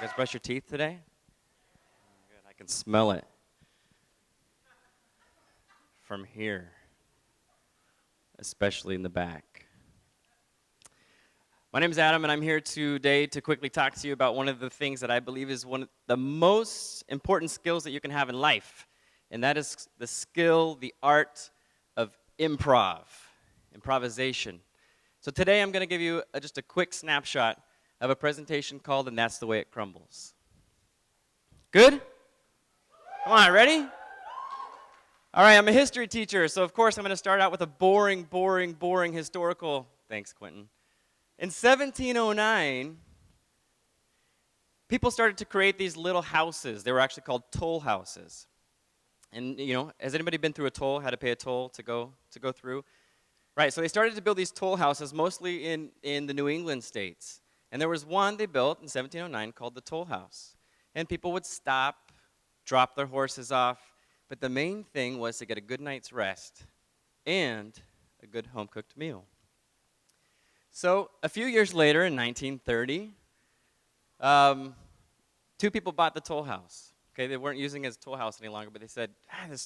guys brush your teeth today? Good. I can smell it from here, especially in the back. My name is Adam, and I'm here today to quickly talk to you about one of the things that I believe is one of the most important skills that you can have in life, and that is the skill, the art of improvisation. So today I'm going to give you just a quick snapshot of a presentation called And That's the Way It Crumbles. Good? Come on, ready? All right, I'm a history teacher, so of course I'm going to start out with a boring historical, thanks Quentin. In 1709, people started to create these little houses. They were actually called toll houses. And, you know, has anybody been through a toll, had to pay a toll to go through? Right, so they started to build these toll houses, mostly in the New England states. And there was one they built in 1709 called the Toll House. And people would stop, drop their horses off, but the main thing was to get a good night's rest and a good home-cooked meal. So a few years later, in 1930, two people bought the toll house. Okay, they weren't using it as a toll house any longer, but they said,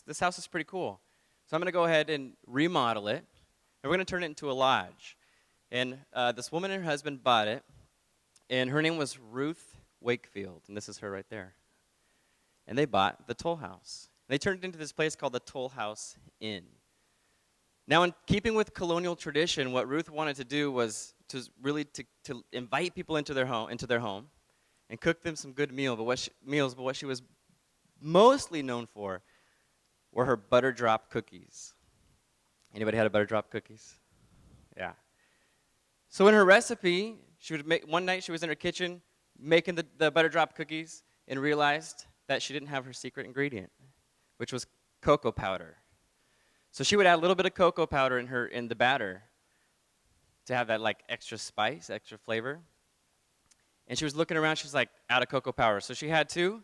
this house is pretty cool. So I'm going to go ahead and remodel it, and we're going to turn it into a lodge. And this woman and her husband bought it, and her name was Ruth Wakefield, and this is her right there. And they bought the toll house. They turned it into this place called the Tollhouse Inn. Now, in keeping with colonial tradition, what Ruth wanted to do was to really invite people into their home, and cook them some good meals. But what she was mostly known for were her butter drop cookies. Anybody had a butter drop cookies? Yeah. So in her recipe, she would make, one night she was in her kitchen making the butter drop cookies and realized that she didn't have her secret ingredient, which was cocoa powder. So she would add a little bit of cocoa powder in the batter to have that like extra spice, extra flavor. And she was looking around, she's like, out of cocoa powder. So she had to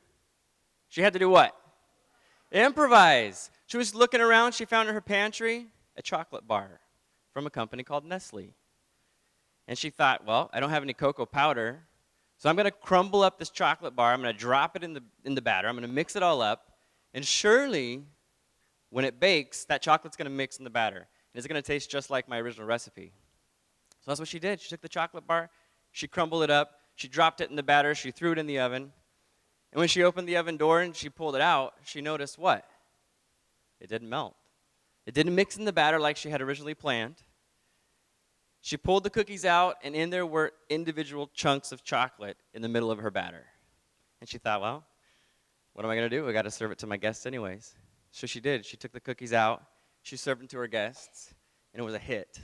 do what? Improvise. She was looking around, she found in her pantry a chocolate bar from a company called Nestle. And she thought, well, I don't have any cocoa powder, so I'm going to crumble up this chocolate bar, I'm going to drop it in the batter, I'm going to mix it all up, and surely, when it bakes, that chocolate's going to mix in the batter. And it's going to taste just like my original recipe. So that's what she did. She took the chocolate bar, she crumbled it up, she dropped it in the batter, she threw it in the oven. And when she opened the oven door and she pulled it out, she noticed what? It didn't melt. It didn't mix in the batter like she had originally planned. She pulled the cookies out, and in there were individual chunks of chocolate in the middle of her batter. And she thought, well, what am I going to do? I got to serve it to my guests anyways. So she did. She took the cookies out, she served them to her guests, and it was a hit.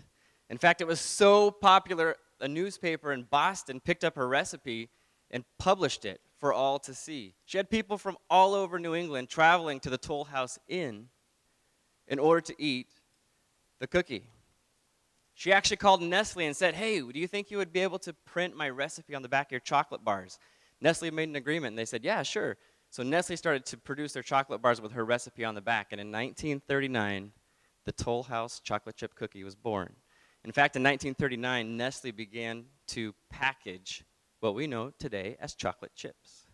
In fact, it was so popular, a newspaper in Boston picked up her recipe and published it for all to see. She had people from all over New England traveling to the Tollhouse Inn in order to eat the cookie. She actually called Nestle and said, hey, do you think you would be able to print my recipe on the back of your chocolate bars? Nestle made an agreement, and they said, yeah, sure. So Nestle started to produce their chocolate bars with her recipe on the back, and in 1939, the Tollhouse Chocolate Chip Cookie was born. In fact, in 1939, Nestle began to package what we know today as chocolate chips.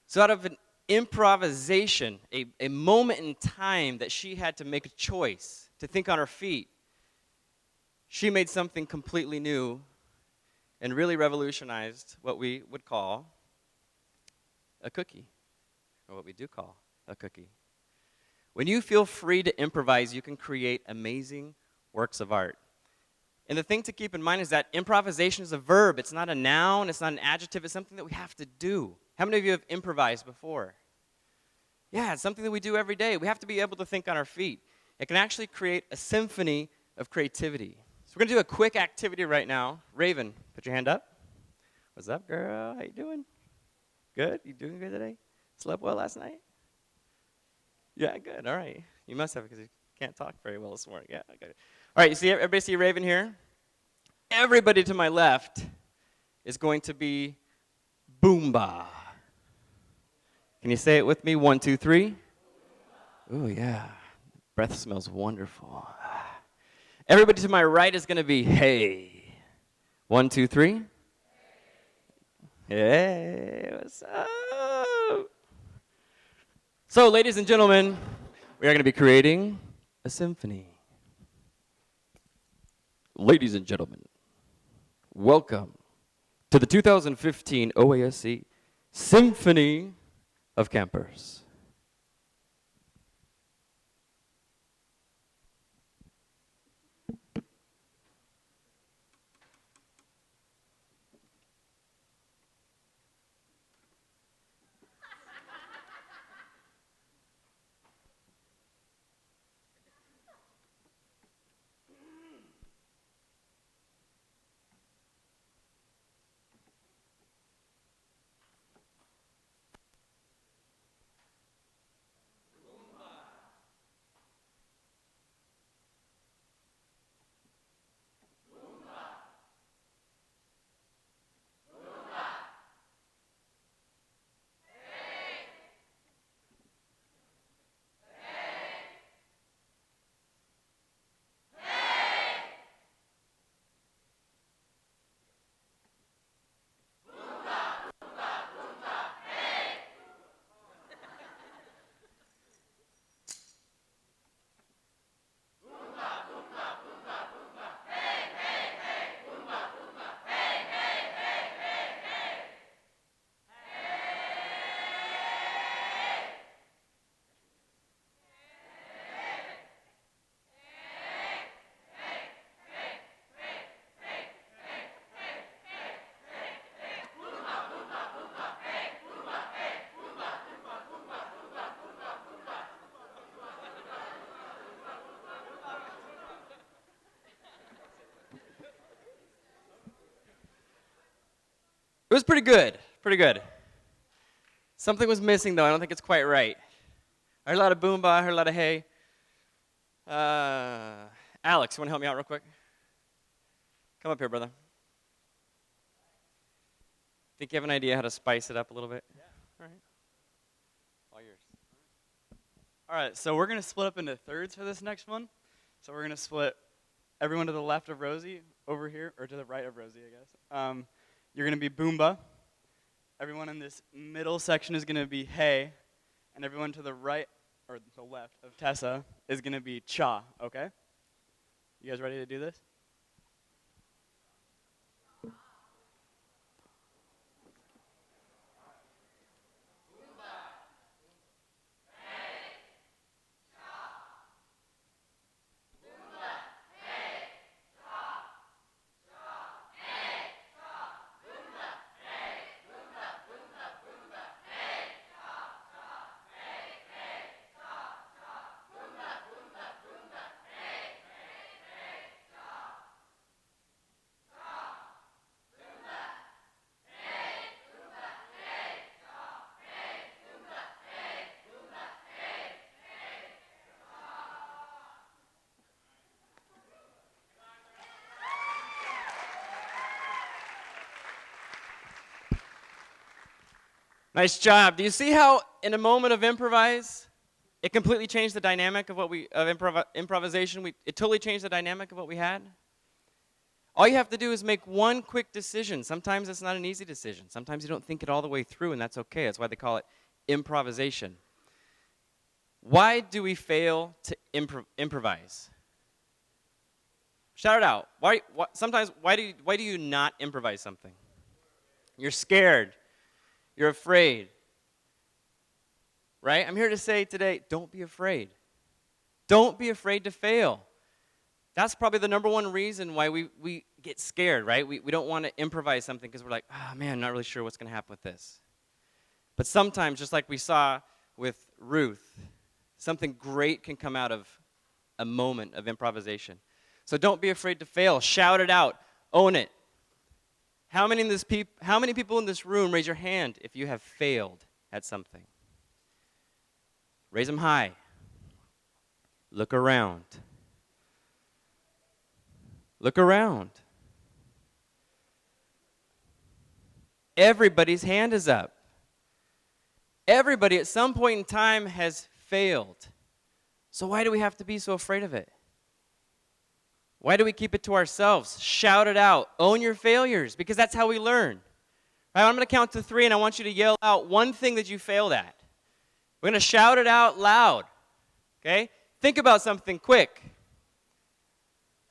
So out of an improvisation, a moment in time that she had to make a choice, to think on her feet, she made something completely new and really revolutionized what we would call a cookie, or what we do call a cookie. When you feel free to improvise, you can create amazing works of art. And the thing to keep in mind is that improvisation is a verb. It's not a noun, it's not an adjective, it's something that we have to do. How many of you have improvised before? Yeah, it's something that we do every day. We have to be able to think on our feet. It can actually create a symphony of creativity. So we're going to do a quick activity right now. Raven, put your hand up. What's up, girl? How you doing? Good? You doing good today? Slept well last night? Yeah, good. All right. You must have because you can't talk very well this morning. Yeah, okay. All right, you see, everybody see Raven here? Everybody to my left is going to be Boomba. Can you say it with me? 1, 2, 3. Ooh, yeah. Breath smells wonderful. Everybody to my right is going to be hey. 1, 2, 3. Hey, what's up? So, ladies and gentlemen, we are going to be creating a symphony. Ladies and gentlemen, welcome to the 2015 OASC Symphony of Campers. It was pretty good, pretty good. Something was missing, though. I don't think it's quite right. I heard a lot of boomba, I heard a lot of hey. Alex, you want to help me out real quick? Come up here, brother. Think you have an idea how to spice it up a little bit? Yeah. All right. All yours. All right, so we're going to split up into thirds for this next one. So we're going to split everyone to the left of Rosie over here, or to the right of Rosie, I guess. You're going to be boomba. Everyone in this middle section is going to be hey. And everyone to the right, or the left of Tessa is going to be cha, okay? You guys ready to do this? Nice job. Do you see how, in a moment of improvise, it completely changed the dynamic of improvisation? It totally changed the dynamic of what we had. All you have to do is make one quick decision. Sometimes it's not an easy decision. Sometimes you don't think it all the way through, and that's okay. That's why they call it improvisation. Why do we fail to improvise? Shout it out. Why do you not improvise something? You're scared. You're afraid. Right? I'm here to say today, don't be afraid. Don't be afraid to fail. That's probably the number one reason why we get scared, right? We don't want to improvise something because we're like, oh man, I'm not really sure what's going to happen with this. But sometimes, just like we saw with Ruth, something great can come out of a moment of improvisation. So don't be afraid to fail. Shout it out. Own it. How many people in this room, raise your hand if you have failed at something? Raise them high. Look around. Look around. Everybody's hand is up. Everybody at some point in time has failed. So why do we have to be so afraid of it? Why do we keep it to ourselves? Shout it out. Own your failures, because that's how we learn. Right, I'm going to count to 3, and I want you to yell out one thing that you failed at. We're going to shout it out loud. Okay? Think about something quick.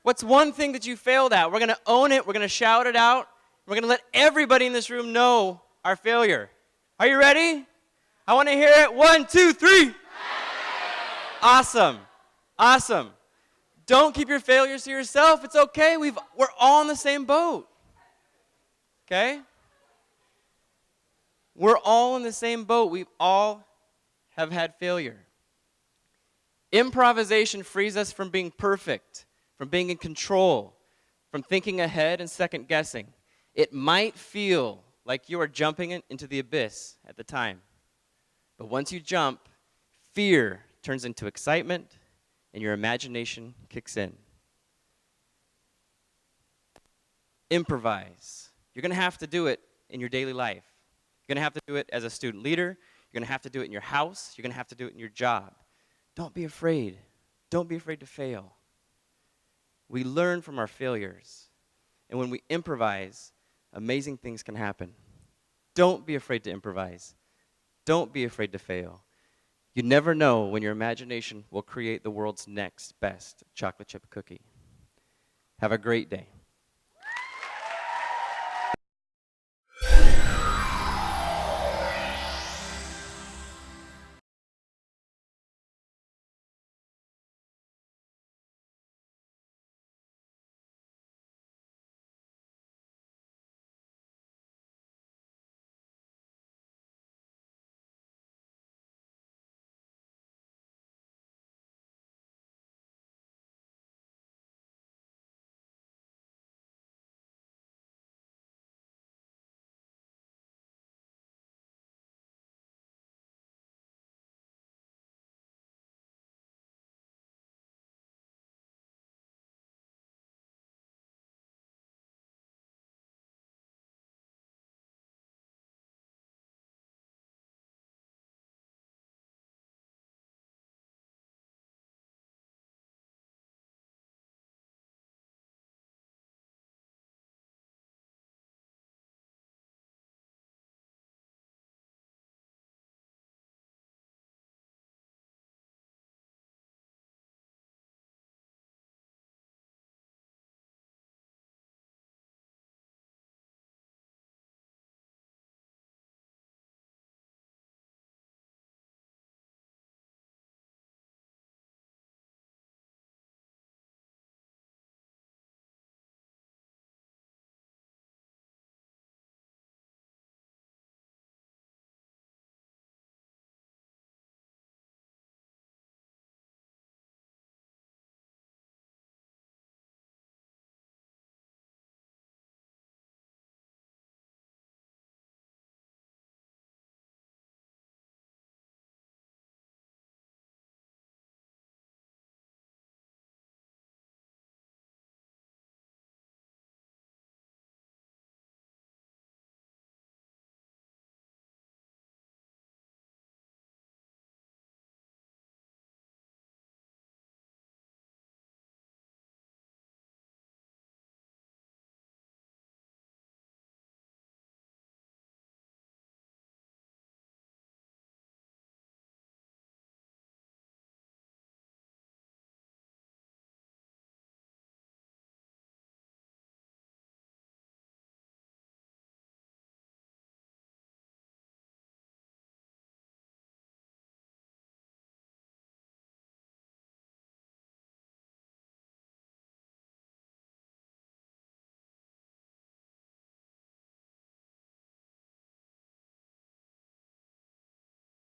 What's one thing that you failed at? We're going to own it. We're going to shout it out. We're going to let everybody in this room know our failure. Are you ready? I want to hear it. 1, 2, 3. Awesome. Awesome. Don't keep your failures to yourself. It's okay. We're all in the same boat. Okay? We're all in the same boat. We all have had failure. Improvisation frees us from being perfect, from being in control, from thinking ahead and second guessing. It might feel like you are jumping into the abyss at the time. But once you jump, fear turns into excitement and your imagination kicks in. Improvise. You're going to have to do it in your daily life. You're going to have to do it as a student leader. You're going to have to do it in your house. You're going to have to do it in your job. Don't be afraid. Don't be afraid to fail. We learn from our failures. And when we improvise, amazing things can happen. Don't be afraid to improvise. Don't be afraid to fail. You never know when your imagination will create the world's next best chocolate chip cookie. Have a great day.